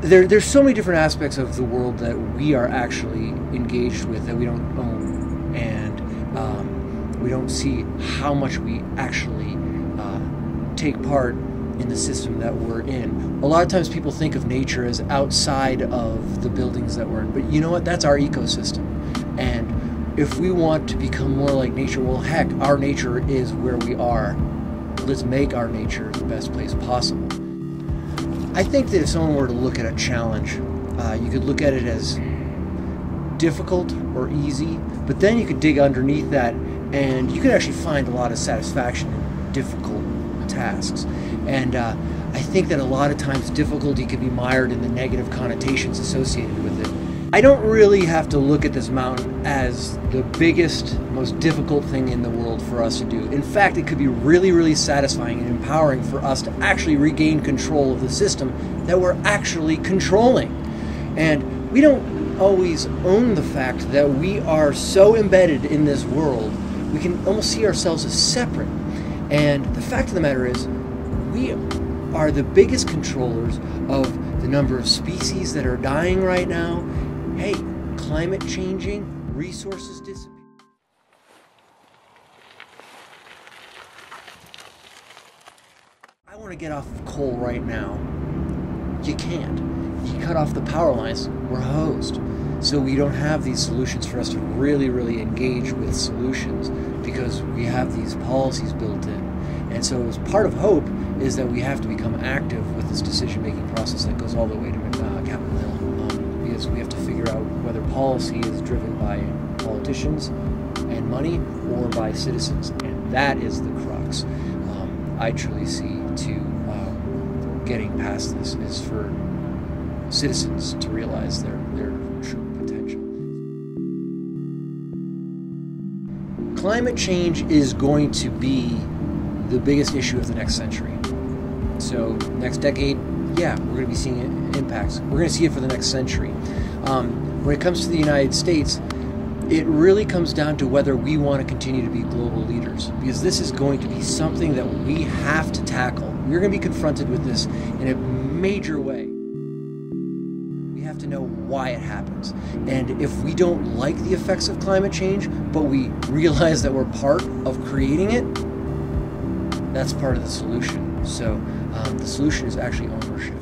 there's so many different aspects of the world that we are actually engaged with that we don't own, and we don't see how much we actually take part in the system that we're in. A lot of times people think of nature as outside of the buildings that we're in, but you know what? That's our ecosystem. And if we want to become more like nature, well, heck, our nature is where we are. Let's make our nature the best place possible. I think that if someone were to look at a challenge, you could look at it as difficult or easy, but then you could dig underneath that and you could actually find a lot of satisfaction in difficult tasks. And I think that a lot of times difficulty can be mired in the negative connotations associated with it. I don't really have to look at this mountain as the biggest, most difficult thing in the world for us to do. In fact, it could be really, really satisfying and empowering for us to actually regain control of the system that we're actually controlling. And we don't always own the fact that we are so embedded in this world, we can almost see ourselves as separate. And the fact of the matter is, we are the biggest controllers of the number of species that are dying right now. Hey, climate changing, resources disappearing. I want to get off of coal right now. You can't. You cut off the power lines, we're hosed. So we don't have these solutions for us to really, really engage with solutions because we have these policies built in. And so as part of hope is that we have to become active with this decision-making process that goes all the way to Capitol Hill. Because we have to figure out whether policy is driven by politicians and money or by citizens. And that is the crux. I truly see to getting past this is for citizens to realize their true potential. Climate change is going to be the biggest issue of the next century. So next decade, yeah, we're going to be seeing impacts. We're going to see it for the next century. When it comes to the United States, it really comes down to whether we want to continue to be global leaders, because this is going to be something that we have to tackle. We're going to be confronted with this in a major way. We have to know why it happens. And if we don't like the effects of climate change, but we realize that we're part of creating it, that's part of the solution. So the solution is actually ownership.